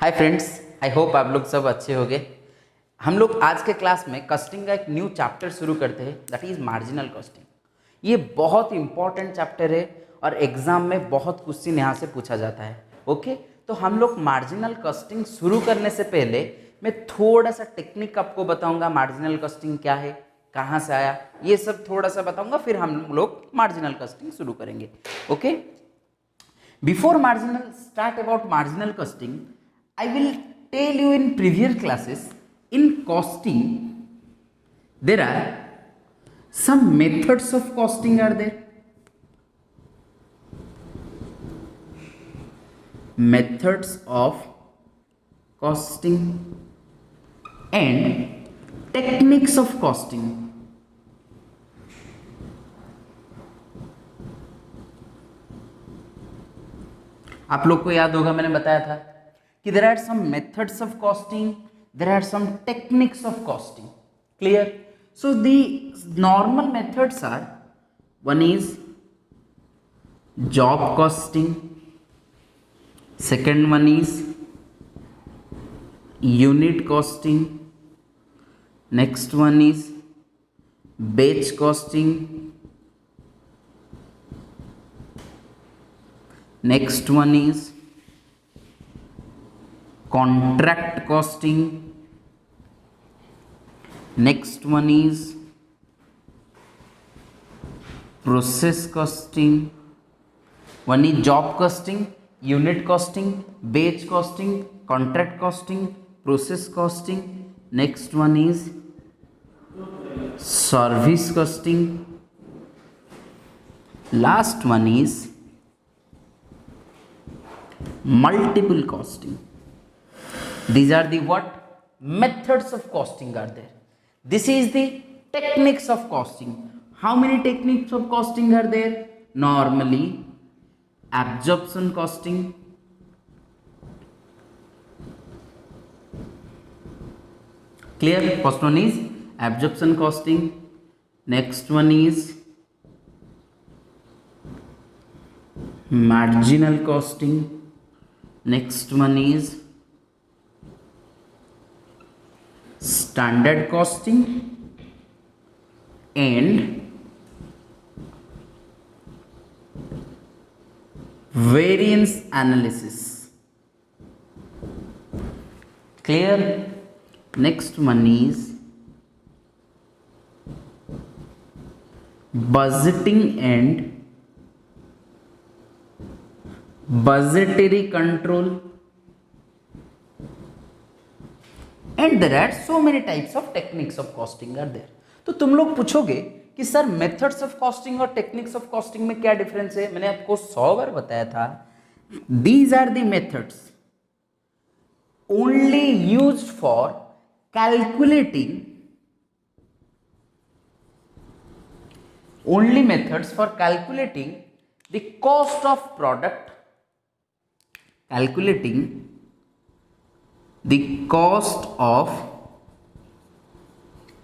Hi friends, I hope आप लोग सब अच्छे होंगे। हम लोग आज के क्लास में कॉस्टिंग का एक न्यू चैप्टर शुरू करते हैं, दैट इज मार्जिनल कॉस्टिंग। ये बहुत इंपॉर्टेंट चैप्टर है और एग्जाम में बहुत क्वेश्चन यहाँ से पूछा जाता है। ओके, तो हम लोग मार्जिनल कॉस्टिंग शुरू करने से पहले मैं थोड़ा सा टेक्निक आपको बताऊंगा। मार्जिनल कॉस्टिंग क्या है, कहाँ से आया, ये सब थोड़ा सा बताऊंगा, फिर हम लोग मार्जिनल कॉस्टिंग शुरू करेंगे। Okay, before marginal start about marginal costing, I will tell you in previous classes, in costing there are some methods of costing are there. Methods of costing and techniques of costing. आप लोग को याद होगा मैंने बताया था कि there are some methods of costing, there are some techniques of costing. Clear? So the normal methods are, one is job costing, second one is unit costing, next one is batch costing, next one is contract costing, next one is process costing, one is job costing, unit costing, batch costing, contract costing, process costing, next one is service costing, last one is multiple costing. These are the what methods of costing are there. This is the techniques of costing. How many techniques of costing are there? Normally absorption costing, clear? First one is absorption costing, next one is marginal costing, next one is standard costing and variance analysis. Clear? Next one is budgeting and budgetary control, and there are so many types of techniques of costing are there. तो तुम लोग पूछोगे कि sir methods of costing और techniques of costing में क्या difference है? मैंने आपको 100 बार बताया था, these are the methods only used for calculating, only methods for calculating the cost of product, calculating the cost of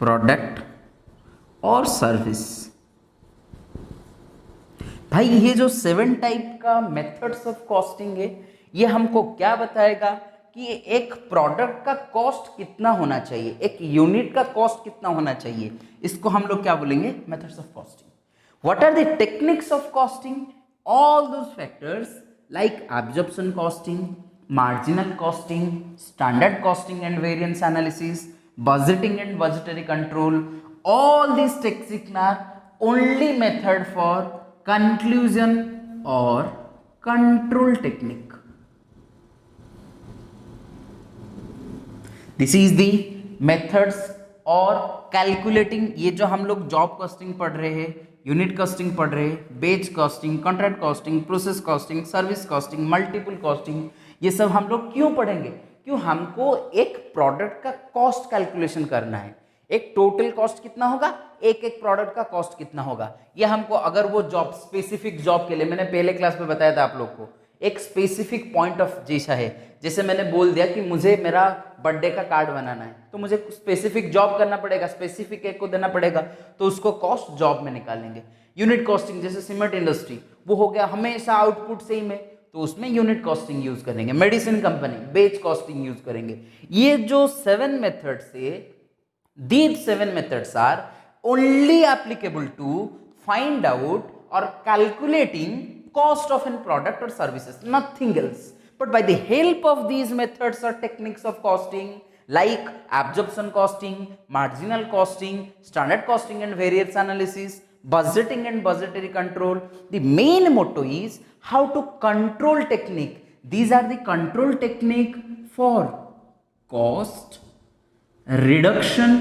product और सर्विस। भाई ये जो 7 टाइप का मेथड्स ऑफ कॉस्टिंग है, ये हमको क्या बताएगा कि एक प्रोडक्ट का कॉस्ट कितना होना चाहिए, एक यूनिट का कॉस्ट कितना होना चाहिए, इसको हम लोग क्या बोलेंगे? Methods of costing. What are the techniques of costing? All those factors like absorption costing, marginal costing, standard costing and variance analysis, budgeting and budgetary control, all these techniques are only method for conclusion or control technique. This is the methods और calculating. ये जो हम लोग job costing पढ़ रहे हैं, unit costing पढ़ रहे हैं, बेच costing, contract costing, process costing, service costing, multiple costing, ये सब हम लोग क्यों पढ़ेंगे? क्यों? हमको एक प्रोडक्ट का कॉस्ट कैलकुलेशन करना है। एक टोटल कॉस्ट कितना होगा, एक एक प्रोडक्ट का कॉस्ट कितना होगा, ये हमको, अगर वो जॉब स्पेसिफिक जॉब के लिए, मैंने पहले क्लास में बताया था आप लोग को, एक स्पेसिफिक पॉइंट ऑफ जैसा है, जैसे मैंने बोल दिया कि मुझे मेरा बर्थडे का कार्ड बनाना है, तो मुझे स्पेसिफिक जॉब करना पड़ेगा, स्पेसिफिक एक को देना पड़ेगा, तो उसको कॉस्ट जॉब में निकालेंगे। यूनिट कॉस्टिंग जैसे सीमेंट इंडस्ट्री, वो हो गया हमेशा आउटपुट सेम है, तो उसमें यूनिट कॉस्टिंग यूज करेंगे। Medicine company batch costing use करेंगे। ये जो 7 मेथड्स है, these 7 methods are only applicable to find out or calculating cost of a product or services, nothing else. But by the help of these methods or techniques of costing like absorption costing, marginal costing, standard costing and variance analysis, budgeting and budgetary control, the main motto is how to control technique. These are the control technique for cost reduction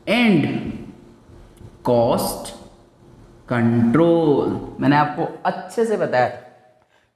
and cost control. मैंने आपको अच्छे से बताया था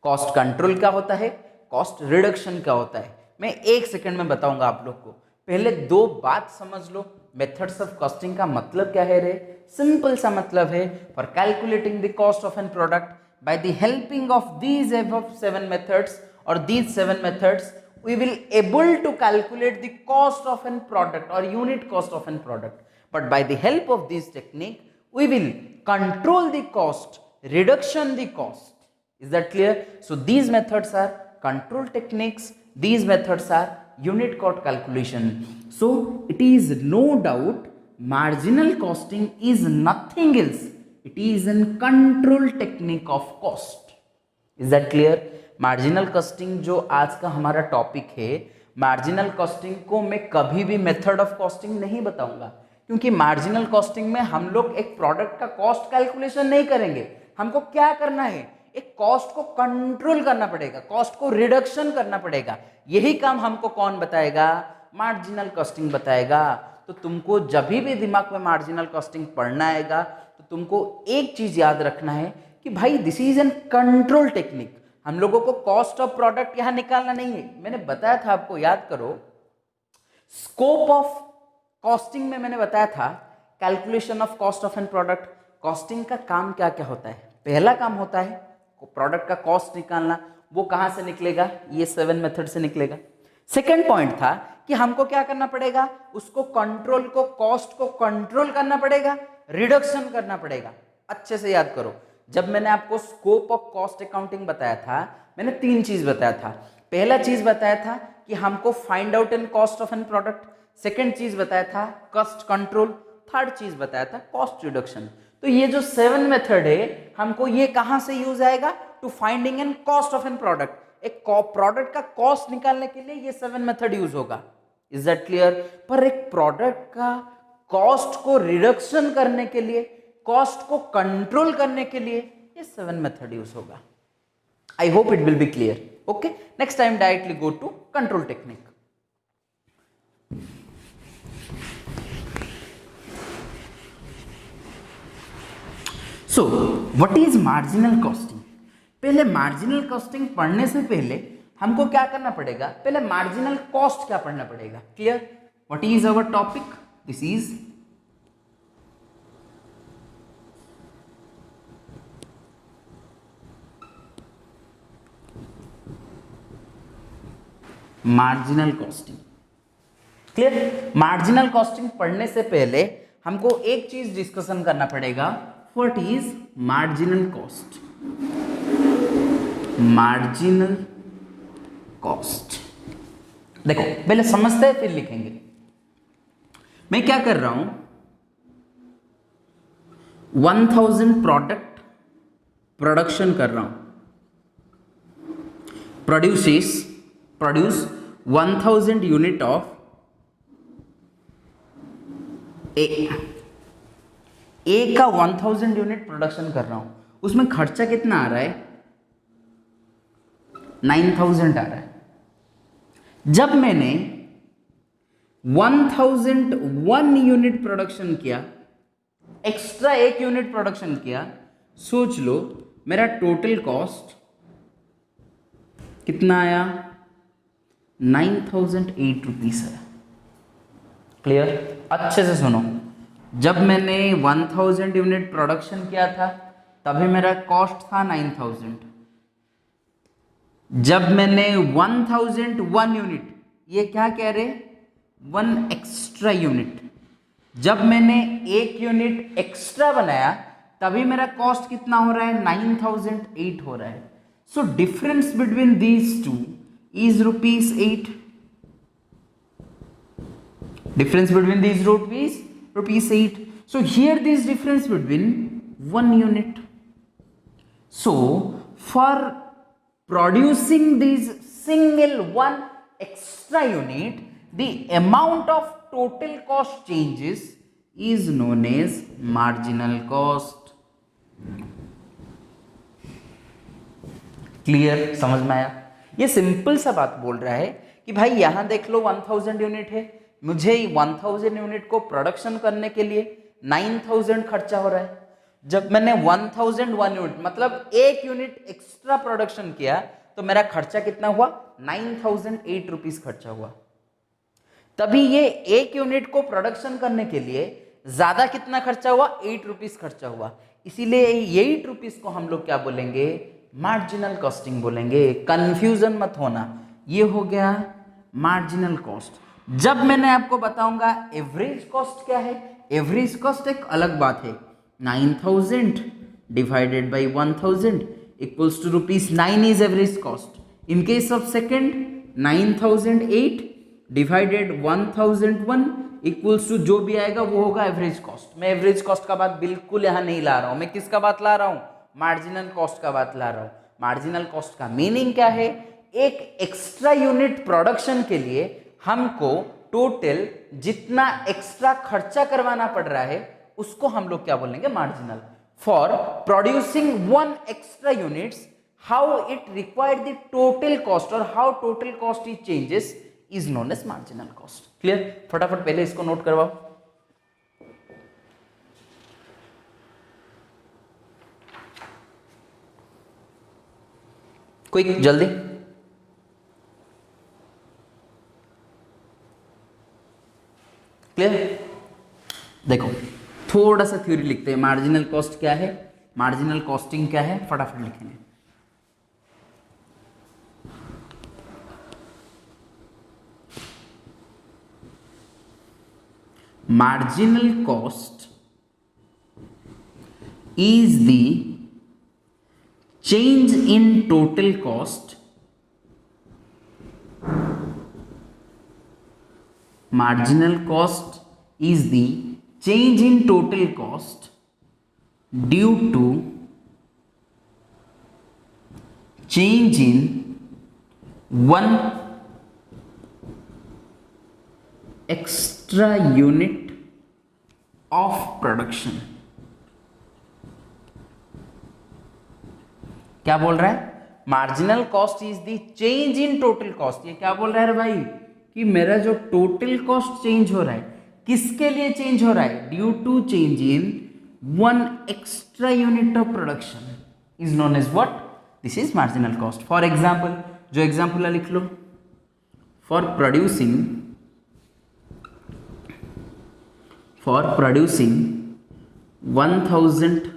cost control क्या होता है, cost reduction क्या होता है। मैं 1 सेकंड में बताऊंगा आप लोग को। पहले 2 बात समझ लो। मेथड्स ऑफ कॉस्टिंग का मतलब क्या है रे? सिंपल सा मतलब है for calculating the cost of an product by the helping of these above 7 methods और these 7 methods we will able to calculate the cost of an product or unit cost of an product. But by the help of this technique, we will control the cost, reduction the cost. Is that clear? So these methods are control techniques. These methods are unit cost calculation. So it is no doubt marginal costing is nothing else. It is a control technique of cost. Is that clear? Marginal costing जो आज का हमारा topic है, marginal costing को मैं कभी भी method of costing नहीं बताऊंगा, क्योंकि मार्जिनल कॉस्टिंग में हम लोग एक प्रोडक्ट का कॉस्ट कैलकुलेशन नहीं करेंगे। हमको क्या करना है, एक कॉस्ट को कंट्रोल करना पड़ेगा, कॉस्ट को रिडक्शन करना पड़ेगा। यही काम हमको कौन बताएगा? मार्जिनल कॉस्टिंग बताएगा। तो तुमको जब भी दिमाग में मार्जिनल कॉस्टिंग पढ़ना आएगा तो तुमको एक चीज याद रखना है कि भाई this is an control technique. हम लोगों को कॉस्ट ऑफ प्रोडक्ट यहां निकालना नहीं है। मैंने बताया था आपको, याद करो, स्कोप ऑफ कॉस्टिंग में मैंने बताया था calculation of cost of an product. Costing का काम क्या क्या होता है? पहला काम होता है प्रोडक्ट का कॉस्ट निकालना। वो कहां से निकलेगा? ये 7 मेथड से निकलेगा। सेकेंड पॉइंट था कि हमको क्या करना पड़ेगा? उसको कंट्रोल को, कॉस्ट को कंट्रोल करना पड़ेगा, रिडक्शन करना पड़ेगा। अच्छे से याद करो, जब मैंने आपको स्कोप ऑफ कॉस्ट अकाउंटिंग बताया था, मैंने 3 चीज बताया था। पहला चीज बताया था कि हमको find out an cost of an product. Second चीज बताया था कॉस्ट कंट्रोल। थर्ड चीज बताया था कॉस्ट रिडक्शन। तो ये जो 7 मेथड है, हमको ये कहां से यूज आएगा? To finding an cost of an product. एक प्रोडक्ट का कॉस्ट निकालने के लिए ये 7 मेथड यूज होगा। Is that clear? पर एक प्रोडक्ट का कॉस्ट को रिडक्शन करने के लिए, कॉस्ट को कंट्रोल करने के लिए ये 7 मेथड यूज होगा। I hope it will be clear. Okay, next time directly go to control technique. So what is marginal costing? पहले मार्जिनल कॉस्टिंग पढ़ने से पहले हमको क्या करना पड़ेगा? पहले मार्जिनल कॉस्ट क्या पढ़ना पड़ेगा। Clear? What is our topic? This is marginal costing. Clear? Marginal costing पढ़ने से पहले हमको एक चीज डिस्कशन करना पड़ेगा। What is marginal cost? Marginal cost देखो, पहले समझते हैं फिर लिखेंगे। मैं क्या कर रहा हूं, 1000 प्रोडक्ट प्रोडक्शन कर रहा हूं। प्रोड्यूस 1000 यूनिट ऑफ ए का 1000 यूनिट प्रोडक्शन कर रहा हूं। उसमें खर्चा कितना आ रहा है? 9000 आ रहा है। जब मैंने 1001 यूनिट प्रोडक्शन किया, एक्स्ट्रा 1 यूनिट प्रोडक्शन किया, सोच लो मेरा टोटल कॉस्ट कितना आया? 9008 रुपीज है। क्लियर? अच्छे से सुनो, जब मैंने 1000 यूनिट प्रोडक्शन किया था तभी मेरा कॉस्ट था 9000। जब मैंने 1001 यूनिट, ये क्या कह रहे, 1 एक्स्ट्रा यूनिट, जब मैंने 1 यूनिट एक्स्ट्रा बनाया तभी मेरा कॉस्ट कितना हो रहा है? 9008 हो रहा है। So difference between these two is rupees 8. Difference between these rupees 8. So here this difference between 1 unit. So for producing this single one extra unit, the amount of total cost changes is known as marginal cost. Clear, समझ में आया? ये simple सा बात बोल रहा है कि भाई यहां देख लो 1000 यूनिट है, मुझे 1000 यूनिट को प्रोडक्शन करने के लिए 9000 खर्चा हो रहा है। जब मैंने 1001 यूनिट मतलब एक यूनिट एक्स्ट्रा प्रोडक्शन किया तो मेरा खर्चा कितना हुआ? 9008 रुपीज खर्चा हुआ। तभी ये एक यूनिट को प्रोडक्शन करने के लिए ज्यादा कितना खर्चा हुआ? 8 रुपीज खर्चा हुआ। इसीलिए 8 रुपीज को हम लोग क्या बोलेंगे? मार्जिनल कॉस्टिंग बोलेंगे। कंफ्यूजन मत होना, ये हो गया मार्जिनल कॉस्ट। जब मैंने आपको बताऊंगा एवरेज कॉस्ट क्या है, एवरेज कॉस्ट एक अलग बात है। 9000 divided by 1000 equals to ₹9 is average cost. In case of second 9008 divided 1001 equals to जो भी आएगा वो होगा एवरेज कॉस्ट। मैं एवरेज कॉस्ट का बात बिल्कुल यहां नहीं ला रहा हूं, मैं किसका बात ला रहा हूं? मार्जिनल कॉस्ट का बात ला रहा हूं। मार्जिनल कॉस्ट का मीनिंग क्या है? एक एक्स्ट्रा यूनिट प्रोडक्शन के लिए हमको टोटल जितना एक्स्ट्रा खर्चा करवाना पड़ रहा है उसको हम लोग क्या बोलेंगे? Marginal. For producing one extra units how it required the total cost और how total cost is changes is known as marginal cost. Clear? फटाफट पहले इसको नोट करवाओ। क्विक, जल्दी। क्लियर? देखो थोड़ा सा थ्योरी लिखते हैं। मार्जिनल कॉस्ट क्या है, मार्जिनल कॉस्टिंग क्या है, फटाफट लिखेंगे। Marginal cost is the change in total cost, marginal cost is the change in total cost due to change in one extra unit of production। क्या बोल रहा है? Marginal cost is the change in total cost. ये क्या बोल रहा है भाई? कि मेरा जो टोटल कॉस्ट चेंज हो रहा है किसके लिए चेंज हो रहा है? Due to change in one extra unit of production is known as what? This is marginal cost. For example, जो एग्जाम्पल लिख लो, फॉर प्रोड्यूसिंग 1000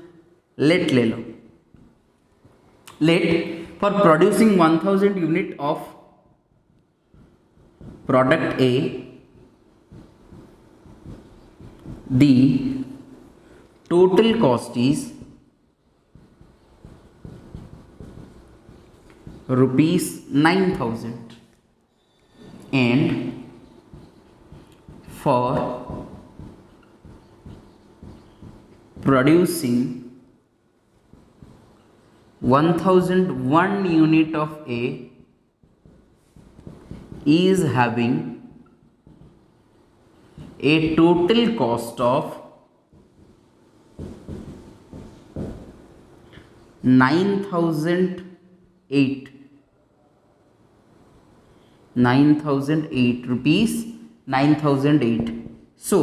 लेट ले लो, let for producing 1000 unit of product A, the total cost is ₹9,000 and for producing 1001 unit of A is having a total cost of 9,008 rupees, 9,008। So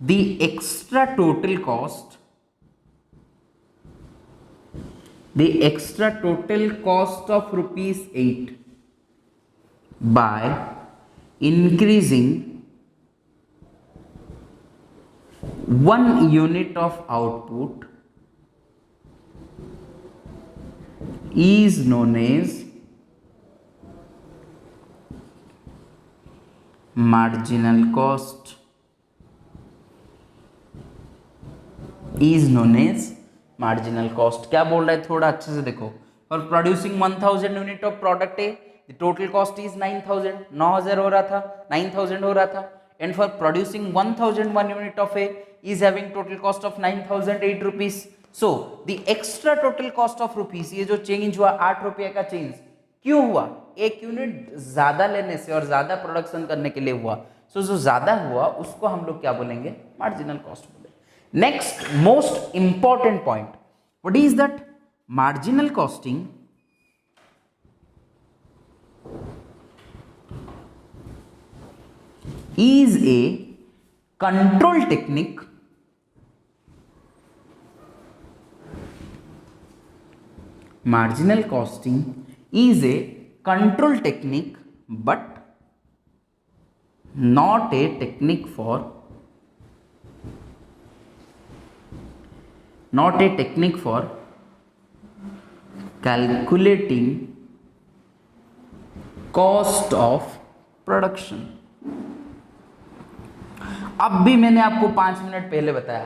the extra total cost of ₹8 by increasing 1 unit of output is known as marginal cost, is known as marginal cost. क्या बोल रहा है? थोड़ा अच्छे से देखो। For producing 1000 unit of product A the total cost is 9000, 9000 हो रहा था, 9000 हो रहा था. And for producing 1001 unit of A is having total cost of 9008 rupees. So the extra total cost of rupees, ये जो चेंज हुआ 8 रुपये का चेंज क्यों हुआ? एक यूनिट ज्यादा लेने से और ज्यादा प्रोडक्शन करने के लिए हुआ. सो जो ज्यादा हुआ उसको हम लोग क्या बोलेंगे? मार्जिनल कॉस्ट बोलेंगे. Next most important point, what is that? Marginal costing is a control technique marginal costing is a control technique but not a technique for calculating cost of production. अब भी मैंने आपको 5 मिनट पहले बताया,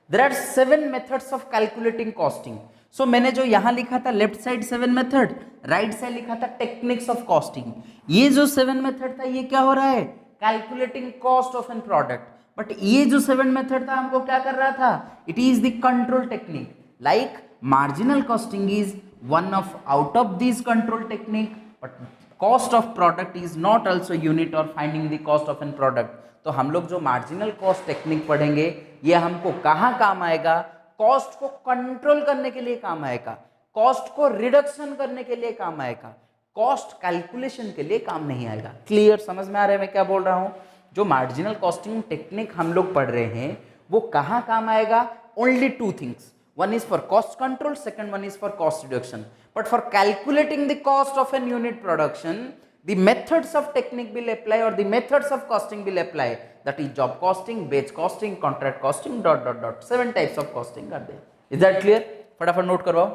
there are 7 methods of calculating costing. So मैंने जो यहां लिखा था left side 7 method, right side लिखा था टेक्निक्स ऑफ कॉस्टिंग. ये जो 7 मेथड था ये क्या हो रहा है? Calculating cost of an product. But ये जो 7 मेथड था हमको क्या कर रहा था? It is the control technique. Like marginal costing is one of out of this control technique, but cost of product is not also unit और finding the cost of an product. तो हम लोग जो मार्जिनल कॉस्ट टेक्निक पढ़ेंगे ये हमको कहाँ काम आएगा? कॉस्ट को कंट्रोल करने के लिए काम आएगा, कॉस्ट को रिडक्शन करने के लिए काम आएगा, कॉस्ट कैलकुलेशन के लिए काम नहीं आएगा. क्लियर? समझ में आ रहा है मैं क्या बोल रहा हूँ? जो मार्जिनल कॉस्टिंग टेक्निक हम लोग पढ़ रहे हैं वो कहाँ काम आएगा? Only 2 things. One is for cost control, second one is for cost reduction. But for calculating the cost of an unit production, the methods of technique will apply or the methods of costing will apply. That is job costing, batch costing, contract costing, ... 7 types of costing are there. Is that clear? फटाफट note करवाओ.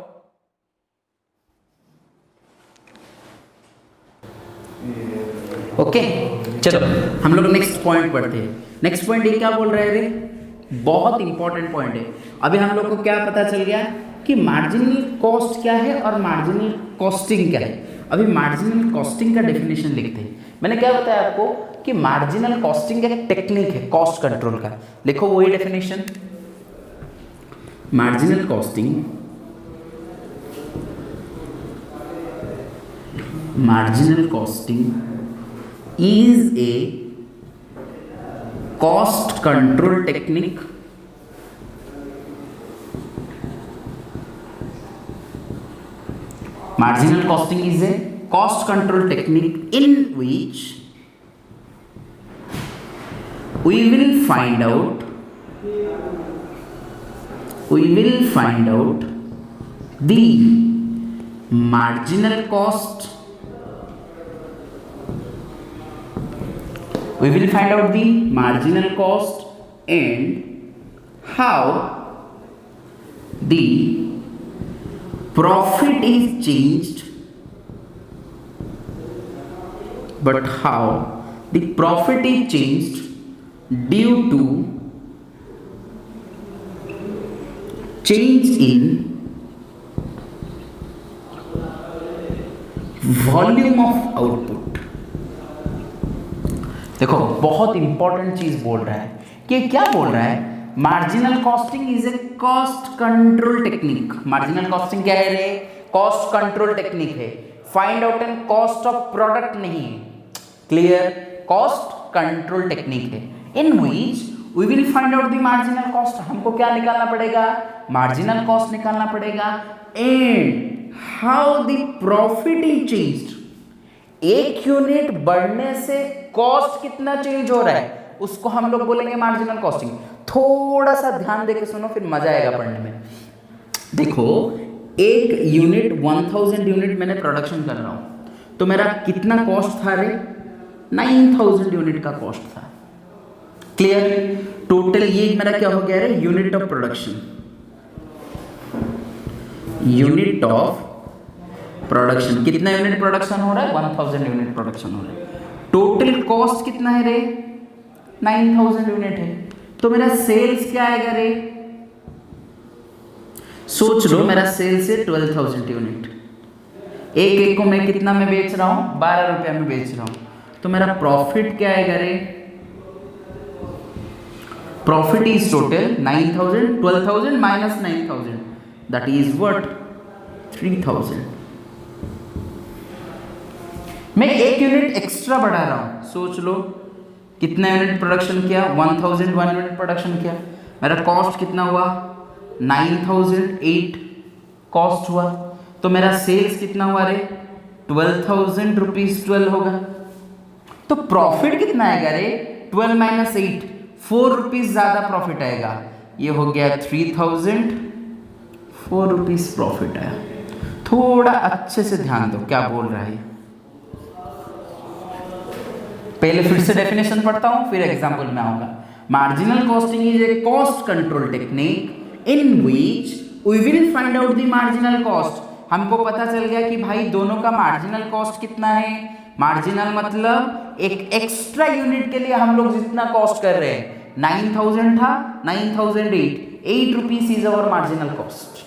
Okay, चलो हम लोग next point पढ़ते हैं. Next point ये क्या बोल रहे हैं रे? बहुत इंपॉर्टेंट पॉइंट है. अभी हम लोग को क्या पता चल गया कि मार्जिनल कॉस्ट क्या है और मार्जिनल कॉस्टिंग क्या है. अभी मार्जिनल कॉस्टिंग का डेफिनेशन लिखते हैं. मैंने क्या बताया आपको कि मार्जिनल कॉस्टिंग एक टेक्निक है कॉस्ट कंट्रोल का. लिखो वही definition. Marginal costing is a cost control technique marginal costing is a cost control technique in which we will find out the marginal cost. We will find out the marginal cost and how the profit is changed, but how the profit is changed due to change in volume of output. देखो बहुत important चीज बोल रहा है कि क्या बोल रहा है? Marginal costing is a cost control technique. Marginal costing क्या है रे? कॉस्ट कंट्रोल टेक्निक है. Find out an cost of product नहीं है. क्लियर? कॉस्ट कंट्रोल टेक्निक है in which we will find out the marginal cost. हमको क्या निकालना पड़ेगा? मार्जिनल कॉस्ट निकालना पड़ेगा. And how the profit is changed. एक यूनिट बढ़ने से कॉस्ट कितना चेंज हो रहा है उसको हम लोग बोलेंगे मार्जिनल कॉस्टिंग. थोड़ा सा ध्यान देके सुनो फिर मजा आएगा पढ़ने में. देखो एक यूनिट 1000 यूनिट मैंने प्रोडक्शन कर रहा हूं तो मेरा कितना कॉस्ट था रे? 9000 यूनिट का कॉस्ट था. क्लियर? टोटल ये मेरा क्या हो गया रे? Unit of production. Unit of production. कितना यूनिट प्रोडक्शन हो रहा है? 1000 यूनिट प्रोडक्शन हो रहा है. टोटल कॉस्ट कितना है रे? 9000 यूनिट है. तो मेरा सेल्स क्या आएगा रे? सोच लो मेरा सेल्स है 12000 यूनिट. एक को मैं कितना में बेच रहा हूँ, 12 रुपया में बेच रहा हूँ, तो मेरा प्रॉफिट क्या आएगा रे? Profit is total 9000, 12000 minus 9000, that is what? 3000। मैं 1 यूनिट एक्स्ट्रा बढ़ा रहा हूं, सोच लो कितना यूनिट प्रोडक्शन किया? 1001 यूनिट प्रोडक्शन किया। मेरा कॉस्ट कितना हुआ? 9008 कॉस्ट हुआ। तो मेरा सेल्स कितना हुआ रे? 12,000 रुपीज 12 होगा। तो प्रॉफिट कितना आएगा रे? 12 माइनस 8, 4 रुपीज ज्यादा प्रॉफिट आएगा। ये हो गया 3000, 4 रुपीज प्रॉफिट आया। थोड़ा अच्छे से ध्यान दो क्या बोल रहा है। पहले फिर से डेफिनेशन पढ़ता हूं, फिर एग्जांपल में आऊंगा। Marginal costing is a cost control technique in which we will find out the marginal cost. हमको पता चल गया कि भाई दोनों का मार्जिनल कॉस्ट कितना है। मार्जिनल मतलब एक एक्स्ट्रा यूनिट के लिए हम लोग जितना कॉस्ट कर रहे हैं, 9000 था, 9008, 8 rupees is our marginal cost.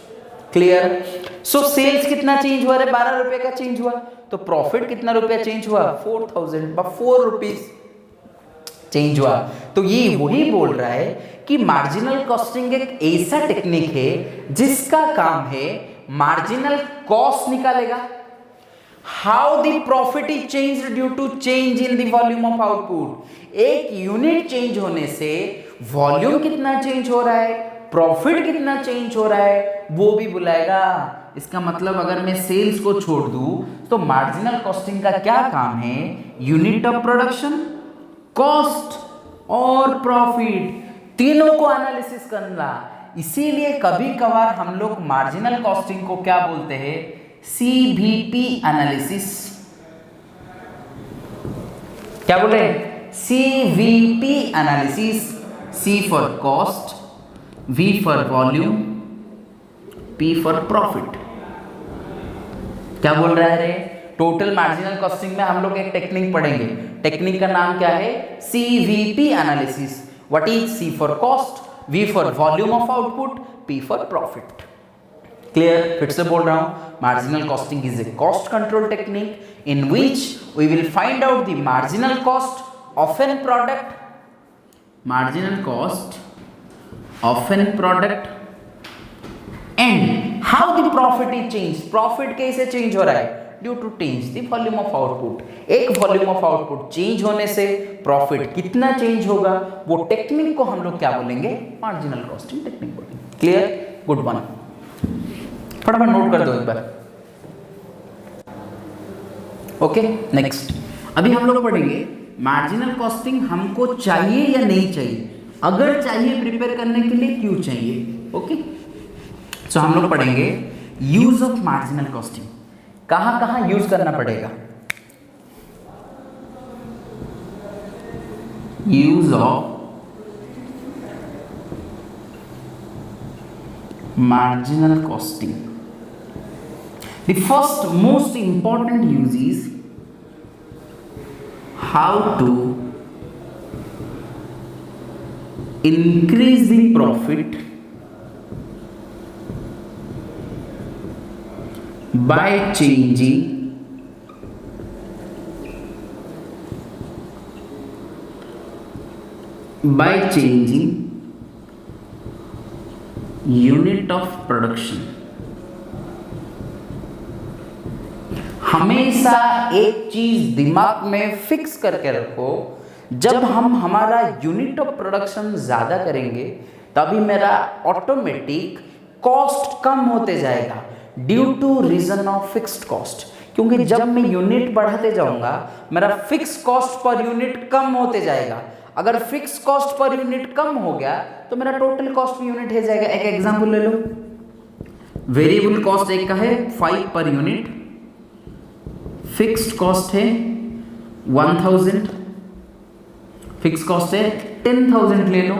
Clear? So sales कितना चेंज हुआ रे? 12 रुपए का चेंज हुआ। तो प्रॉफिट कितना रुपया चेंज हुआ? 4000, 4 रुपीज चेंज हुआ। तो ये वही बोल रहा है कि मार्जिनल कॉस्टिंग एक ऐसा टेक्निक है जिसका काम है मार्जिनल कॉस्ट निकालेगा। How the profit is changed due to change in the volume of output. एक यूनिट चेंज होने से वॉल्यूम कितना चेंज हो रहा है, प्रॉफिट कितना चेंज हो रहा है, वो भी बुलाएगा। इसका मतलब अगर मैं सेल्स को छोड़ दूं तो मार्जिनल कॉस्टिंग का क्या काम है? यूनिट ऑफ प्रोडक्शन, कॉस्ट और प्रॉफिट तीनों को एनालिसिस करना। इसीलिए कभी कभार हम लोग मार्जिनल कॉस्टिंग को क्या बोलते हैं? CVP analysis. क्या बोले? CVP analysis. C for cost, V for volume, P for profit. क्या बोल रहा है रे? टोटल मार्जिनल कॉस्टिंग में हम लोग एक टेक्निक पढ़ेंगे। टेक्निक का नाम क्या है? CVP analysis. What is C for cost, V for volume of output, P for profit. Clear? फिर से बोल रहा हूं, marginal costing is a cost control technique in which we will find out the marginal cost of an product, marginal cost of an product and how the profit is change. Profit कैसे change हो रहा है? Due to change the volume of output. एक volume of output change होने से profit कितना change होगा, वो टेक्निक को हम लोग क्या बोलेंगे? मार्जिनल कॉस्टिंग टेक्निक बोलेंगे। क्लियर? Good one. फटाफट नोट कर दो एक बार। Okay, next. अभी हम लोग पढ़ेंगे मार्जिनल कॉस्टिंग हमको चाहिए या नहीं चाहिए। अगर चाहिए प्रिपेयर करने के लिए क्यों चाहिए। ओके, सो हम लोग पढ़ेंगे यूज ऑफ मार्जिनल कॉस्टिंग। कहां कहां यूज करना पड़ेगा? Use of marginal costing. The first most important use is how to increase the profit by changing unit of production. हमेशा एक चीज दिमाग में फिक्स करके रखो, जब हम हमारा यूनिट ऑफ प्रोडक्शन ज्यादा करेंगे तभी मेरा ऑटोमेटिक कॉस्ट कम होते जाएगा due to reason of fixed cost. क्योंकि जब मैं यूनिट बढ़ाते जाऊंगा मेरा फिक्स कॉस्ट पर यूनिट कम होते जाएगा। अगर फिक्स कॉस्ट पर यूनिट कम हो गया तो मेरा टोटल कॉस्ट पर यूनिट हो जाएगा। एक एग्जांपल ले लो, वेरिएबल कॉस्ट एक का है 5 पर यूनिट, फिक्स्ड कॉस्ट है 1000, फिक्स कॉस्ट है 10,000 ले लो।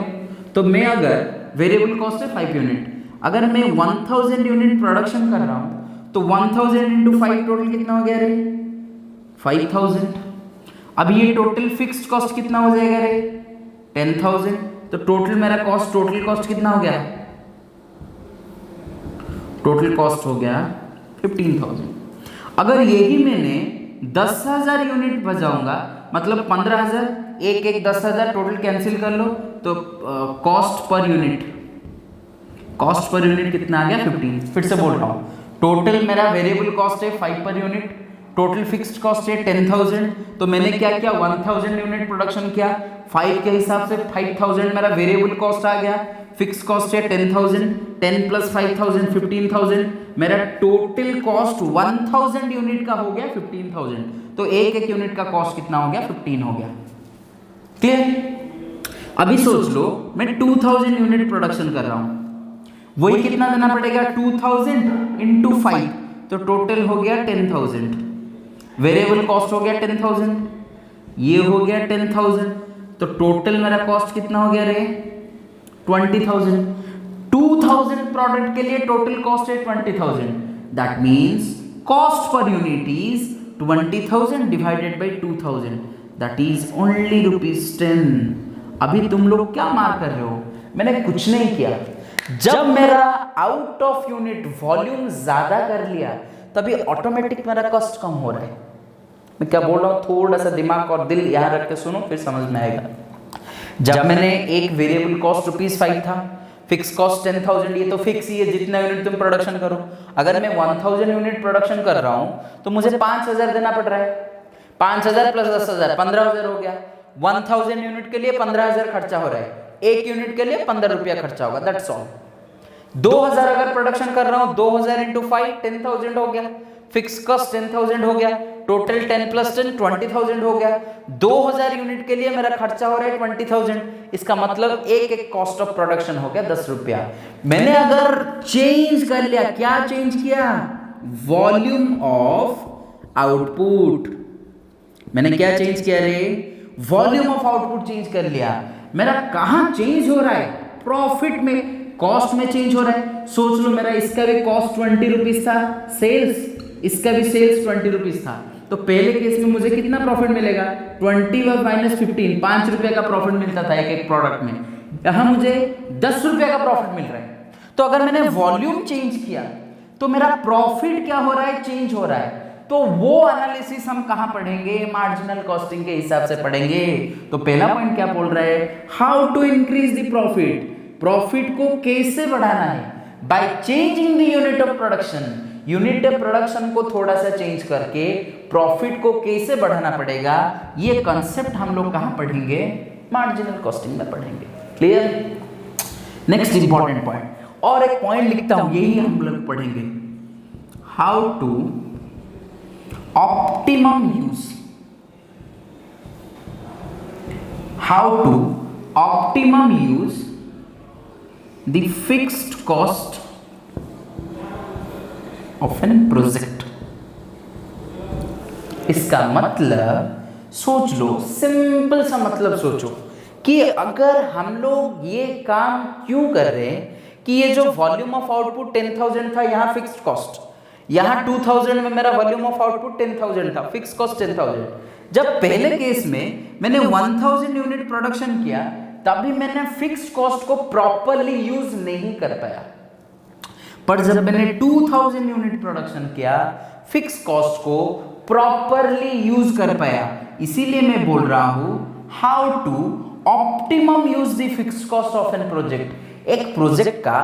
तो मैं अगर वेरिएबल कॉस्ट है 5 यूनिट, अगर मैं 1000 यूनिट प्रोडक्शन कर रहा हूं तो 1000 इंटू 5 टोटल कितना हो गया रे? 5000। अब ये टोटल फिक्स्ड कॉस्ट कितना हो जाएगा रे? 10,000। तो टोटल मेरा कॉस्ट, टोटल कॉस्ट कितना हो गया? टोटल कॉस्ट हो गया 15,000। अगर यही मैंने 10,000 यूनिट बजाऊंगा, मतलब 15,000, एक एक 10,000 टोटल कैंसिल कर लो, तो कॉस्ट पर यूनिट कितना आ गया 15। फिर से बोल रहा हूँ, टोटल मेरा वेरिएबल कॉस्ट है 5 per unit, total fixed cost है 10,000, तो मैंने क्या किया 1,000 यूनिट प्रोडक्शन किया, 5 के हिसाब से 5,000 मेरा वेरिएबल कॉस्ट आ गया, फिक्स कॉस्ट है 10,000, 10 प्लस 5,000 15,000, मेरा टोटल कॉस्ट 1,000 यूनिट का हो गया 15,000। तो एक एक यूनिट का कॉस्ट कितना हो गया 15 हो गया। क्लियर? अभी सोच लो मैं 2,000 यूनिट प्रोडक्शन कर रहा हूं, वही कितना देना पड़ेगा 2,000 इंटू 5, तो टोटल हो गया 10,000, वेरिएबल कॉस्ट हो गया 10,000, ये हो गया 10,000, तो टोटल मेरा कॉस्ट कितना हो गया रे 20,000। 2,000 प्रोडक्ट के लिए टोटल कॉस्ट है 20,000, that means cost per unit is 20,000 divided by 2,000, that is only ₹10। अभी तुम लोग क्या मार कर रहे हो, मैंने कुछ नहीं किया, जब मेरा आउट ऑफ यूनिट वॉल्यूम ज्यादा कर लिया तभी ऑटोमेटिक मेरा कॉस्ट कम हो रहा है। मैं क्या बोल रहा हूँ, थोड़ा सा दिमाग और दिल यहाँ रख के सुनो, फिर समझ में आएगा। जब मैंने एक वेरिएबल कॉस्ट ₹5 था, फिक्स कॉस्ट 10,000, ये तो फिक्स ही है जितना यूनिट तुम प्रोडक्शन करो। अगर मैं 1,000 यूनिट प्रोडक्शन कर रहा हूँ तो मुझे 5,000 देना पड़ रहा है, 5,000 प्लस 10,000 15,000 हो गया। 1,000 यूनिट के लिए 15,000 खर्चा हो रहा है, एक यूनिट के लिए 15 रुपया खर्चा होगा, दैट्स ऑल। 2,000 अगर प्रोडक्शन कर रहा हूं, 2,000 इंटू 5 10,000 हो गया, फिक्स कॉस्ट 10,000 हो गया, टोटल 10 प्लस 10 20,000 हो गया। 2,000 यूनिट के लिए मेरा खर्चा हो रहा है 20,000, इसका मतलब एक एक कॉस्ट ऑफ प्रोडक्शन हो गया 10 रुपया। मैंने अगर चेंज कर लिया, क्या चेंज किया, वॉल्यूम ऑफ आउटपुट। मैंने क्या चेंज किया रे, वॉल्यूम ऑफ आउटपुट चेंज कर लिया। मेरा कहां चेंज हो रहा है, प्रॉफिट में, कॉस्ट में चेंज हो रहा है। सोच लो मेरा इसका भी कॉस्ट 20 रुपीज था, सेल्स, इसका भी सेल्स 20 रुपीज था, तो पहले केस में मुझे कितना प्रॉफिट मिलेगा 20 माइनस 15, 5 रुपए का प्रॉफिट मिलता था एक एक प्रोडक्ट में, यहां मुझे 10 रुपए का प्रॉफिट मिल रहा है। तो अगर मैंने वॉल्यूम चेंज किया तो मेरा प्रॉफिट क्या हो रहा है, चेंज हो रहा है। तो वो एनालिसिस हम कहां पढ़ेंगे, मार्जिनल कॉस्टिंग के हिसाब से पढ़ेंगे। तो पहला पॉइंट क्या बोल रहा है, how to increase the profit, profit को कैसे बढ़ाना है, by changing the unit of production. Unit of production को थोड़ा सा चेंज करके प्रॉफिट को कैसे बढ़ाना पड़ेगा, ये कॉन्सेप्ट हम लोग कहां पढ़ेंगे, मार्जिनल कॉस्टिंग में पढ़ेंगे। क्लियर? नेक्स्ट इंपॉर्टेंट पॉइंट, और एक पॉइंट लिखता हूं, यही हम लोग पढ़ेंगे, how to optimum use, how to optimum use the fixed cost of an project। इसका मतलब सोच लो, सिंपल सा मतलब सोचो कि अगर हम लोग ये काम क्यों कर रहे हैं कि ये जो वॉल्यूम ऑफ आउटपुट 10,000 था, यहाँ फिक्स्ड कॉस्ट, यहाँ 2,000 में मेरा वॉल्यूम ऑफ आउटपुट 10,000 था, फिक्स कॉस्ट 10,000। जब पहले केस में मैंने 1,000 यूनिट प्रोडक्शन किया तभी मैंने फिक्स कॉस्ट को प्रॉपरली यूज नहीं कर पाया, पर जब मैंने 2,000 यूनिट प्रोडक्शन किया फिक्स कॉस्ट को प्रॉपरली यूज कर पाया। इसीलिए मैं बोल रहा हूं how to optimum use the fix cost of an project. एक प्रोजेक्ट का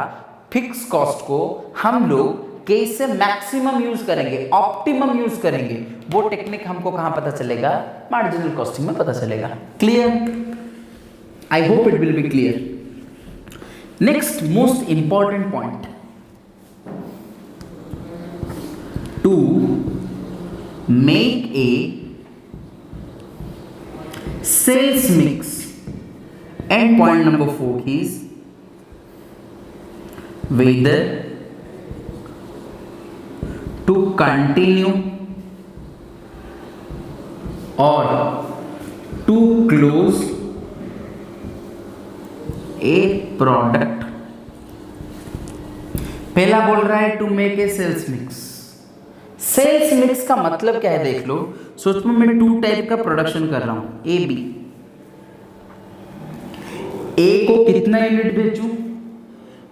फिक्स कॉस्ट को हम लोग कैसे मैक्सिमम यूज करेंगे, ऑप्टिमम यूज करेंगे, वो टेक्निक हमको कहां पता चलेगा, मार्जिनल कॉस्टिंग में पता चलेगा। Clear? I hope it will be clear. Next most important point, to make a sales mix, and point number 4 is whether to continue or to close a product। पहला बोल रहा है to make a sales mix. Sales mix का मतलब क्या है देख लो, सोचो मैं 2 टाइप का प्रोडक्शन कर रहा हूं, ए बी। ए को कितना यूनिट बेचूं,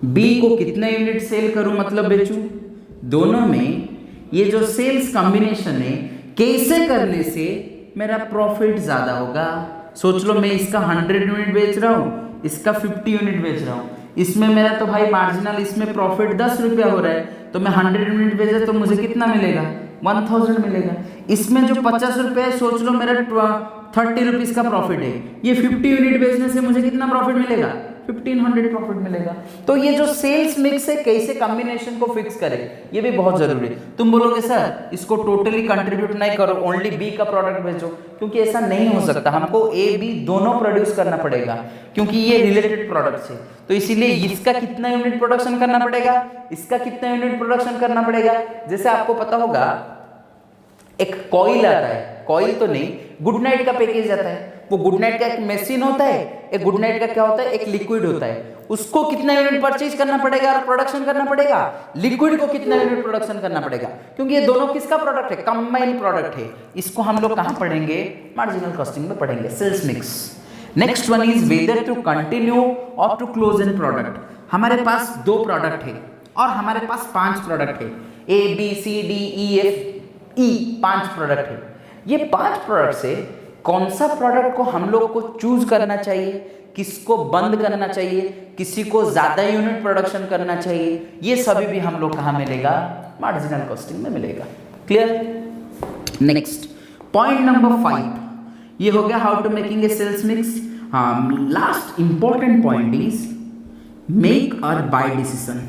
बी को कितना यूनिट सेल करूं मतलब बेचूं, दोनों में ये जो सेल्स कॉम्बिनेशन है कैसे करने से मेरा प्रॉफिट ज्यादा होगा। सोच लो मैं इसका 100 यूनिट बेच रहा हूँ, इसका 50 यूनिट बेच रहा हूँ, इसमें मेरा तो भाई मार्जिनल इसमें प्रॉफिट 10 रुपया हो रहा है, तो मैं 100 यूनिट बेचा तो मुझे कितना मिलेगा 1000 मिलेगा। इसमें जो 50 रुपये है सोच लो मेरा 30 रुपीज का प्रॉफिट है, ये 50 यूनिट बेचने से मुझे कितना प्रॉफिट मिलेगा 1500 प्रॉफिट मिलेगा। तो ये जो सेल्स मिक्स है कैसे कॉम्बिनेशन को फिक्स करें ये भी बहुत जरूरी है। तुम बोलोगे सर इसको टोटली कंट्रीब्यूट नहीं करो, ओनली बी का प्रोडक्ट बेचो, क्योंकि ऐसा नहीं हो सकता, हमको ए बी दोनों प्रोड्यूस करना पड़ेगा क्योंकि ये रिलेटेड प्रोडक्ट्स है। तो इसीलिए इसका कितना यूनिट प्रोडक्शन करना पड़ेगा, इसका कितना यूनिट प्रोडक्शन करना पड़ेगा। जैसे आपको पता होगा एक कॉइल आता है, कॉइल तो नहीं गुड नाइट का पैकेज आता है, वो गुड नाइट का एक मशीन होता है, एक गुड नाइट का क्या होता है एक लिक्विड होता है, उसको कितना यूनिट परचेज करना पड़ेगा और प्रोडक्शन करना पड़ेगा, लिक्विड को कितना यूनिट प्रोडक्शन करना पड़ेगा, क्योंकि ये दोनों किसका प्रोडक्ट है कंबाइंड प्रोडक्ट है। इसको हम लोग कहां पढ़ेंगे मार्जिनल कॉस्टिंग में पढ़ेंगे, sales mix. Next one is whether to continue और टू क्लोज इन प्रोडक्ट। हमारे पास 2 प्रोडक्ट है और हमारे पास 5 प्रोडक्ट है, A B C D E F E 5 product है। ये 5 प्रोडक्ट से कौन सा प्रोडक्ट को हम लोग को चूज करना चाहिए, किसको बंद करना चाहिए, किसी को ज्यादा यूनिट प्रोडक्शन करना चाहिए, ये सभी भी हम लोग कहां मिलेगा मार्जिनल कॉस्टिंग में मिलेगा। क्लियर। नेक्स्ट पॉइंट नंबर 5 ये हो गया how to making a sales mix. हाँ, last important point is make और बाय डिसीजन।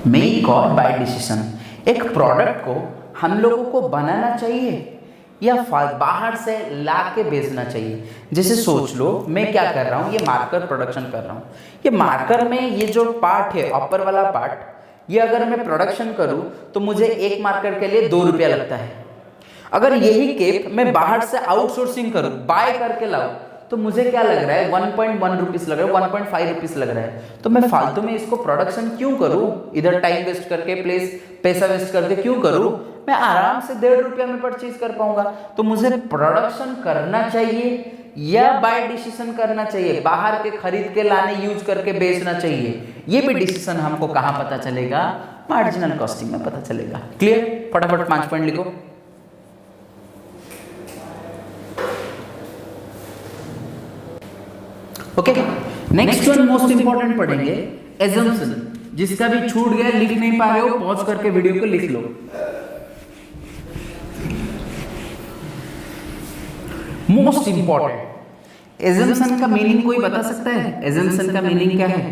मेक और बाय डिसीजन, एक प्रोडक्ट को हम लोगों को बनाना चाहिए या बाहर से ला के बेचना चाहिए। जैसे सोच लो मैं क्या कर रहा हूँ, ये मार्कर प्रोडक्शन कर रहा हूँ, ये मार्कर में ये जो पार्ट है अपर वाला पार्ट, ये अगर मैं प्रोडक्शन करूँ तो मुझे एक मार्कर के लिए 2 रुपया लगता है। अगर यही केप मैं बाहर से आउटसोर्सिंग करूँ, बाय करके लाऊं, तो मुझे क्या लग रहा है 1.1 रुपीस लग रहा है, 1.5 रुपीस लग रहा है। तो मैं फालतू में इसको प्रोडक्शन क्यों करूं, इधर टाइम वेस्ट करके पैसा वेस्ट करके क्यों करूं, मैं आराम से 1.5 रुपया में परचेज कर पाऊंगा। तो मुझे प्रोडक्शन करना चाहिए या बाय डिसीजन करना चाहिए, बाहर के खरीद के लाने यूज करके बेचना चाहिए, ये भी डिसीजन हमको कहां पता चलेगा मार्जिनल कॉस्टिंग में पता चलेगा। क्लियर। फटाफट 5 पॉइंट लिखो। Okay, next one most important पढ़ेंगे एजम्पशन। जिसका भी छूट गया लिख नहीं पा रहे हो पॉज करके वीडियो को लिख लो। मोस्ट इंपॉर्टेंट एजम्पशन का मीनिंग कोई बता सकता है? एजम्पशन का मीनिंग क्या है?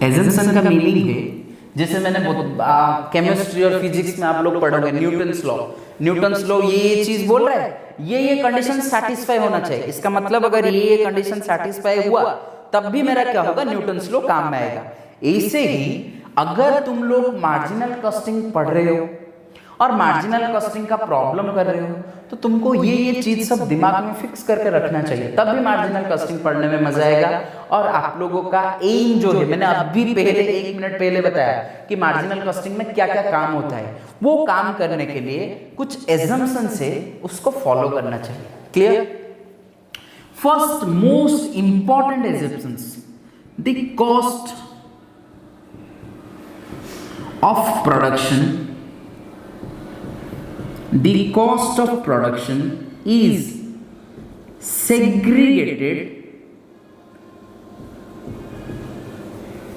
एजम्पशन का मीनिंग है, जैसे मैंने केमिस्ट्री और फिजिक्स में आप लोग पढ़ोगे न्यूटन्स लॉ, न्यूटन्स लॉ ये चीज बोल रहा है, ये कंडीशन सैटिस्फाई होना चाहिए। इसका मतलब अगर ये कंडीशन सैटिस्फाई हुआ तब भी मेरा क्या होगा निर्टन्स लॉ काम में आएगा। ऐसे ही अगर तुम लोग मार्जिनल कॉस्टिंग पढ़ रहे हो और मार्जिनल कॉस्टिंग का प्रॉब्लम कर रहे हो तो तुमको ये चीज सब दिमाग में फिक्स करके रखना चाहिए, तब भी मार्जिनल कॉस्टिंग पढ़ने में मजा आएगा। और आप लोगों का एम जो है, मैंने अभी पहले 1 मिनट पहले बताया कि मार्जिनल कॉस्टिंग में क्या क्या काम होता है, वो काम करने के लिए कुछ एजम्पशन से उसको फॉलो करना चाहिए। Clear. First most important assumptions, the cost of production, the cost of production is segregated,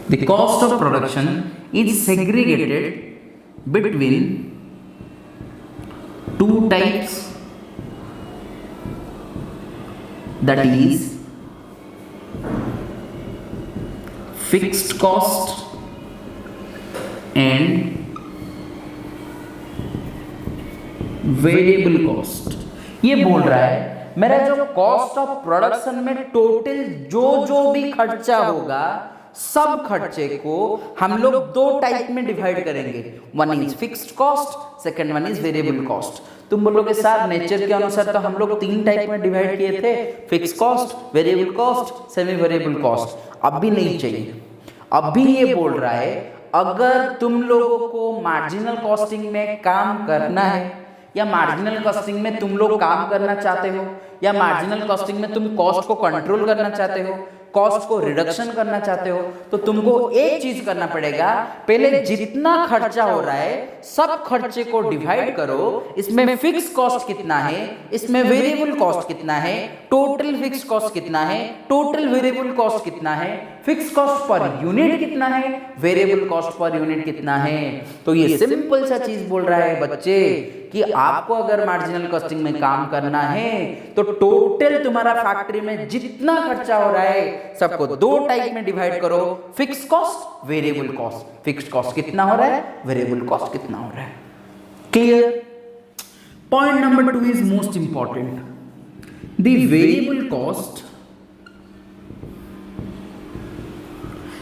the cost of production is segregated between 2 types, that is fixed cost and variable cost. ये बोल रहा है मेरा जो cost of production में total जो भी खर्चा होगा सब खर्चे को हम लोग 2 टाइप में डिवाइड करेंगे, one is fixed cost, second one is variable cost. तुम बोलोगे सर नेचर के अनुसार तो हम लोग 3 टाइप में डिवाइड किए थे, fix cost, variable cost, semi variable cost. अभी नहीं चाहिए, अभी ये बोल रहा है अगर तुम लोगों को मार्जिनल कॉस्टिंग में काम करना है, या मार्जिनल कॉस्टिंग में तुम लोग काम करना चाहते हो, या मार्जिनल कॉस्टिंग में तुम कॉस्ट को कंट्रोल करना चाहते हो, कॉस्ट को रिडक्शन करना चाहते हो, तो तुमको एक चीज करना पड़ेगा, पहले जितना खर्चा हो रहा है सब खर्चे को डिवाइड करो, इसमें फिक्स कॉस्ट कितना है, इसमें वेरिएबल कॉस्ट कितना है, टोटल फिक्स कॉस्ट कितना है, टोटल वेरिएबल कॉस्ट कितना है, फिक्स कॉस्ट पर यूनिट कितना है, वेरिएबल कॉस्ट पर यूनिट कितना है। तो ये सिंपल सा चीज बोल रहा है बच्चे कि आपको अगर मार्जिनल कॉस्टिंग में काम करना है तो टोटल तुम्हारा फैक्ट्री में जितना खर्चा हो रहा है सबको दो टाइप में डिवाइड करो, fix cost, variable cost. Fix cost कितना हो रहा है, वेरिएबल कॉस्ट कितना हो रहा है। Clear? Point number 2 is most important, the variable cost,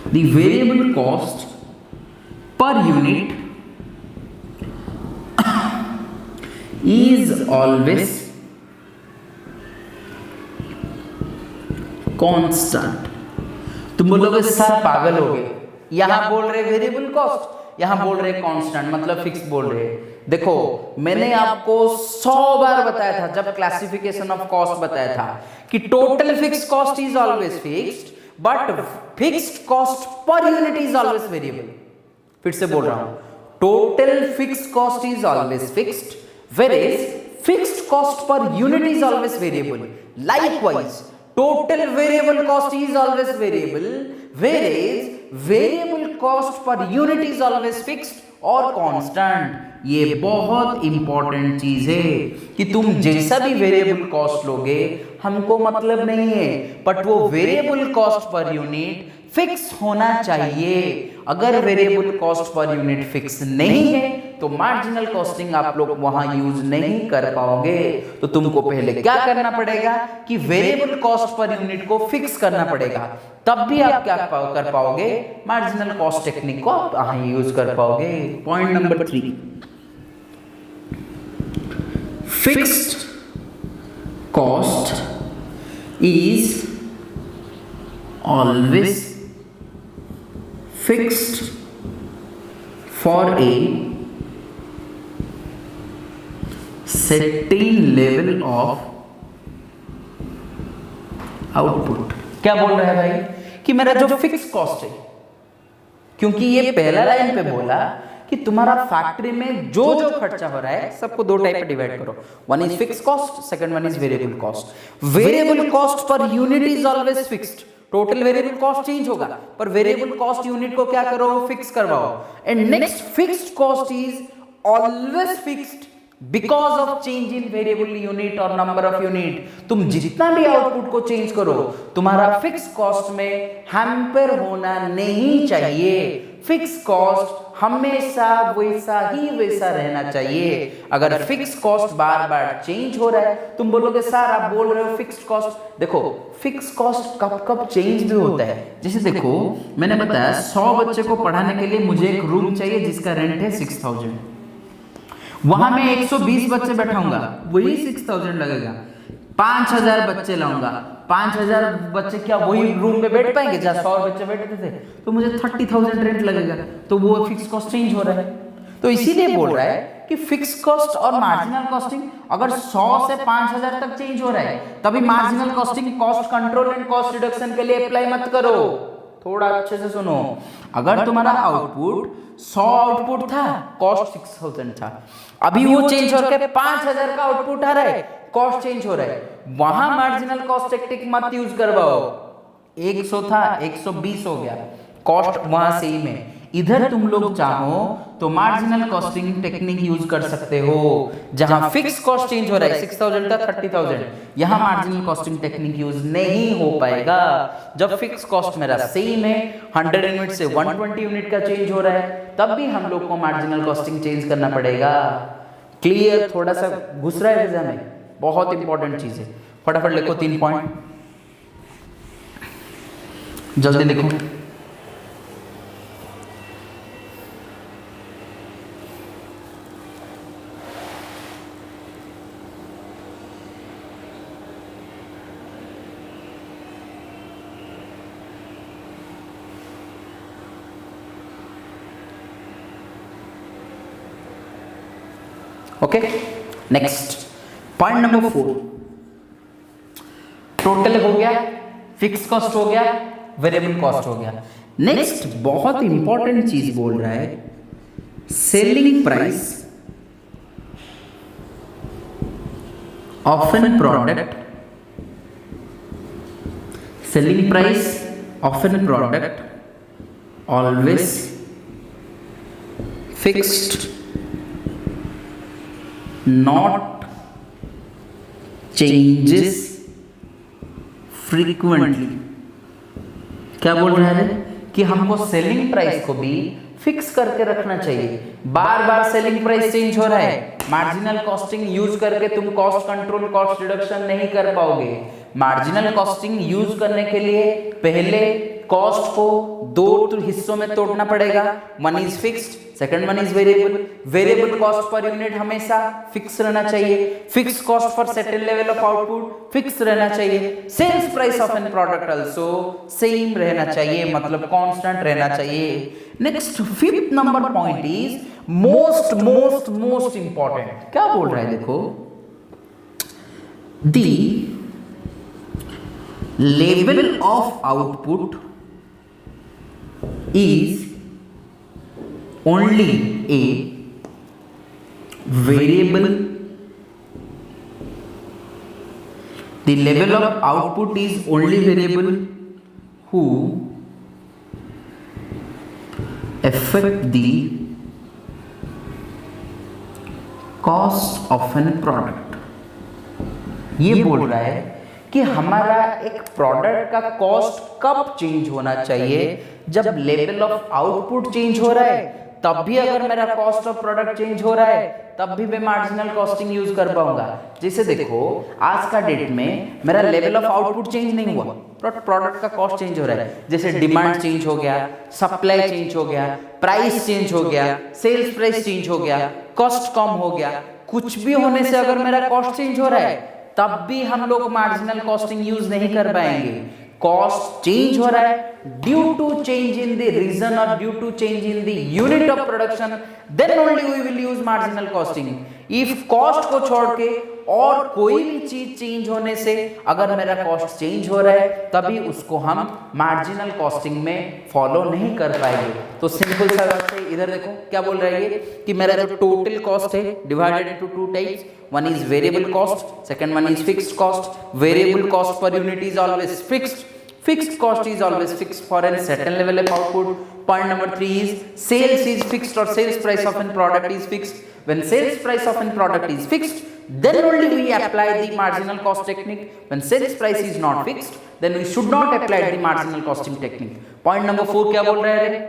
the variable cost per unit is always constant। तुम बोलोगे सर पागल हो गए, यहां बोल रहे वेरिएबल कॉस्ट, यहां बोल रहे कांस्टेंट, मतलब फिक्स बोल रहे। देखो मैंने आपको 100 बार बताया था जब क्लासिफिकेशन ऑफ कॉस्ट बताया था कि total fix cost is always fixed but fixed cost per unit is always variable. फिर से बोल रहा हूं, total fix cost is always fixed whereas fixed cost per unit is always variable. Likewise, total variable cost is always variable, whereas variable cost per unit is always fixed और constant। ये बहुत important चीज है कि तुम जैसा भी variable cost लोगे हमको मतलब नहीं है, बट वो variable cost per unit fix होना चाहिए। अगर variable cost per unit fix नहीं है तो मार्जिनल कॉस्टिंग आप लोग वहां यूज नहीं कर पाओगे। तो तुमको पहले क्या करना पड़ेगा कि वेरिएबल कॉस्ट पर यूनिट को फिक्स करना पड़ेगा, तब भी आप क्या कर पाओगे, मार्जिनल कॉस्ट टेक्निक को आप वहां यूज कर पाओगे। Point number 3, fixed cost is always fixed for a certain level of output। क्या बोल रहा है भाई कि मेरा जो फिक्स कॉस्ट है, क्योंकि ये पहला लाइन पे बोला कि तुम्हारा फैक्ट्री में जो जो खर्चा हो रहा है सबको दो टाइप पे डिवाइड करो, one is fix cost, second one is variable cost. Variable cost per unit is always fixed, total variable cost change होगा पर वेरिएबल कॉस्ट यूनिट को क्या करो, फिक्स करवाओ। And next fixed cost is always fixed because of change in variable unit और number of unit. तुम जितना भी आउटपुट को चेंज करो तुम्हारा फिक्स कॉस्ट में हैम्पर होना नहीं चाहिए। फिक्स कॉस्ट हमेशा वैसा ही वैसा रहना चाहिए। अगर फिक्स कॉस्ट बार बार चेंज हो रहा है, तुम बोलोगे सर आप बोल रहे हो फिक्स्ड कॉस्ट, देखो फिक्स कॉस्ट कब कब चेंज भी होता है। जैसे देखो मैंने बताया 100 बच्चे को पढ़ाने के लिए मुझे एक रूम चाहिए जिसका रेंट है 6000, वहां मैं 120 बच्चे बैठाऊंगा वही 6000 लगेगा। 5000 बच्चे लाऊंगा, 5000 बच्चे क्या वही रूम में बैठ पाएंगे जहां 100 बच्चे बैठते थे, तो मुझे 30,000 रेंट लगेगा। तो वो फिक्स कॉस्ट चेंज हो रहा है। तो इसीलिए बोल रहा है कि फिक्स कॉस्ट और मार्जिनल कॉस्टिंग अगर 100 से 5000 तक चेंज हो रहा है तभी marginal costing cost control and cost reduction के लिए अप्लाई मत करो। थोड़ा अच्छे से सुनो, अगर तुम्हारा आउटपुट 100 आउटपुट था, कॉस्ट 6000 था, अभी वो चेंज होकर 5000 का आउटपुट आ रहा है, कॉस्ट चेंज हो रहा है, वहां मार्जिनल कॉस्ट टेक्निक मत यूज करवाओ। 100 था 120 हो गया, कॉस्ट वहां सेम है। इधर तुम लोग चाहो तो मार्जिनल कॉस्टिंग टेक्निक यूज कर सकते हो, जहां फिक्स कॉस्ट चेंज हो रहा है 6000 था 30,000, यहां मार्जिनल कॉस्टिंग टेक्निक यूज नहीं हो पाएगा। जब फिक्स कॉस्ट मेरा सेम है, 100 यूनिट से 120 यूनिट का चेंज हो रहा है, तब भी हम लोग को मार्जिनल कॉस्टिंग चेंज करना पड़ेगा। क्लियर? थोड़ा सा घुस रहा है एग्जाम में, बहुत इंपॉर्टेंट चीज है। फटाफट लिखो 3 पॉइंट, जल्दी लिखो। Okay next point number 4, total हो गया, फिक्स कॉस्ट हो गया, वेरिएबल कॉस्ट हो गया। नेक्स्ट बहुत इंपॉर्टेंट चीज बोल रहा है, selling price of an product, selling price of a product always fixed, not changes frequently। क्या बोल रहा है कि हमको सेलिंग प्राइस को भी फिक्स करके रखना चाहिए। बार बार सेलिंग प्राइस चेंज हो रहा है, मार्जिनल कॉस्टिंग यूज करके तुम कॉस्ट कंट्रोल, कॉस्ट रिडक्शन नहीं कर पाओगे। मार्जिनल कॉस्टिंग यूज करने के लिए पहले कॉस्ट को दो हिस्सों में तोड़ना पड़ेगा, one is fixed, second one is variable. Variable cost per unit हमेशा फिक्स रहना चाहिए, fix cost for certain level of output fix रहना चाहिए। Sales price of an product also same रहना चाहिए, मतलब कांस्टेंट रहना चाहिए। Next fifth number point is most most most important. क्या बोल रहा है देखो, दी level of output is only a variable. The level of output is only variable who affect the cost of an product। ये बोल रहा है कि हमारा एक प्रोडक्ट का कॉस्ट कब चेंज होना चाहिए, जब लेवल ऑफ आउटपुट चेंज हो रहा है तब भी अगर मेरा कॉस्ट ऑफ प्रोडक्ट चेंज हो रहा है तब भी मैं मार्जिनल कॉस्टिंग यूज कर पाऊंगा। जैसे देखो आज का डेट में मेरा लेवल ऑफ आउटपुट चेंज नहीं हुआ, प्रोडक्ट का कॉस्ट चेंज हो रहा है। जैसे डिमांड चेंज हो गया, सप्लाई चेंज हो गया, प्राइस चेंज हो गया, सेल्स प्राइस चेंज हो गया, कॉस्ट कम हो गया, कुछ भी होने से अगर मेरा कॉस्ट चेंज हो रहा है तब भी हम लोग मार्जिनल कॉस्टिंग यूज नहीं कर पाएंगे। कॉस्ट चेंज हो रहा है due to change in the region और due to change in the unit of production, then only we will use marginal costing. If cost को छोड़ के और कोई भी चीज चेंज होने से अगर मेरा कॉस्ट चेंज हो रहा है तभी उसको हम मार्जिनल कॉस्टिंग में फॉलो नहीं कर पाएंगे। तो सिंपल सा बात है, इधर देखो क्या बोल रहा है कि मेरा जो टोटल कॉस्ट है divided into two types, one is variable cost, second one is fixed cost। variable cost per unit is always fixed, fixed cost is always fixed for a certain level of output। point number 3 is sales is fixed or sales price of a product is fixed। when sales price of a product is fixed then only we apply the marginal cost technique। when sales price is not fixed then we should not apply the marginal costing technique। point number 4 क्या बोल रहा है,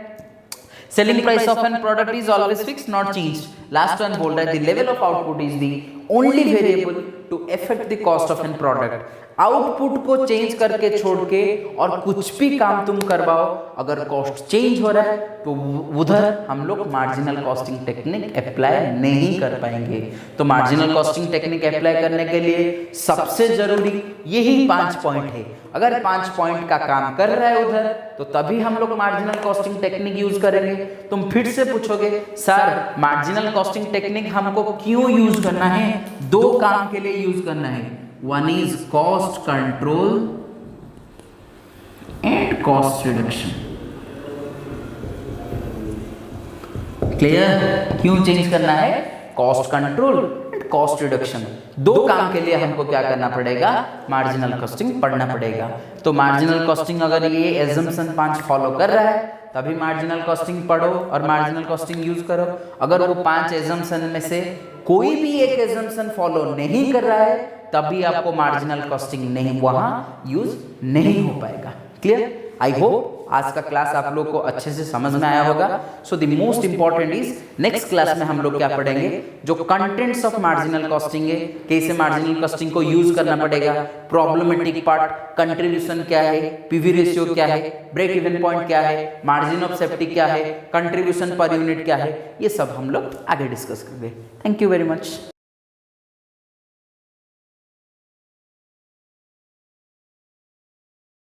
selling price of an product is always fixed, not changed। last one बोल रहा है the level of output is the only variable to affect the cost of an product। Output को change करके छोड़ के और कुछ भी काम तुम करवाओ, अगर कॉस्ट चेंज हो रहा है तो उधर हम लोग मार्जिनल कॉस्टिंग टेक्निक अप्लाई नहीं कर पाएंगे। तो मार्जिनल कॉस्टिंग टेक्निक अप्लाई करने के लिए सबसे जरूरी यही 5 पॉइंट है। अगर 5 पॉइंट का काम कर रहा है उधर तो तभी हम लोग मार्जिनल कॉस्टिंग टेक्निक यूज करेंगे। तुम फिर से पूछोगे सर मार्जिनल कॉस्टिंग टेक्निक हमको क्यों यूज करना है? 2 काम के लिए यूज करना है, one is cost control and cost reduction। Clear? क्यों चेंज करना है? Cost control and cost reduction. 2 काम के लिए हमको क्या करना पड़ेगा? मार्जिनल कॉस्टिंग पढ़ना पड़ेगा। तो मार्जिनल कॉस्टिंग अगर ये एजम्पशन 5 फॉलो कर रहा है तभी मार्जिनल कॉस्टिंग पढ़ो और मार्जिनल कॉस्टिंग यूज करो। अगर वो 5 एजम्पशन में से कोई भी एक एजम्पशन फॉलो नहीं कर रहा है तभी आपको मार्जिनल कॉस्टिंग नहीं वहां यूज नहीं हो पाएगा। क्लियर? आई होप आज का क्लास आप लोग को अच्छे से समझ में आया होगा। So the most important is next class में हम लोग क्या पढ़ेंगे, जो कंटेंट्स ऑफ मार्जिनल कॉस्टिंग है, कैसे मार्जिनल कॉस्टिंग को यूज करना पड़ेगा, प्रॉब्लमेटिक पार्ट, कंट्रीब्यूशन क्या है, पीवी रेशियो क्या है, ब्रेक इवन पॉइंट क्या है, मार्जिन ऑफ सेफ्टी क्या है, कंट्रीब्यूशन पर यूनिट क्या है, ये सब हम लोग आगे डिस्कस करेंगे। Thank you very much.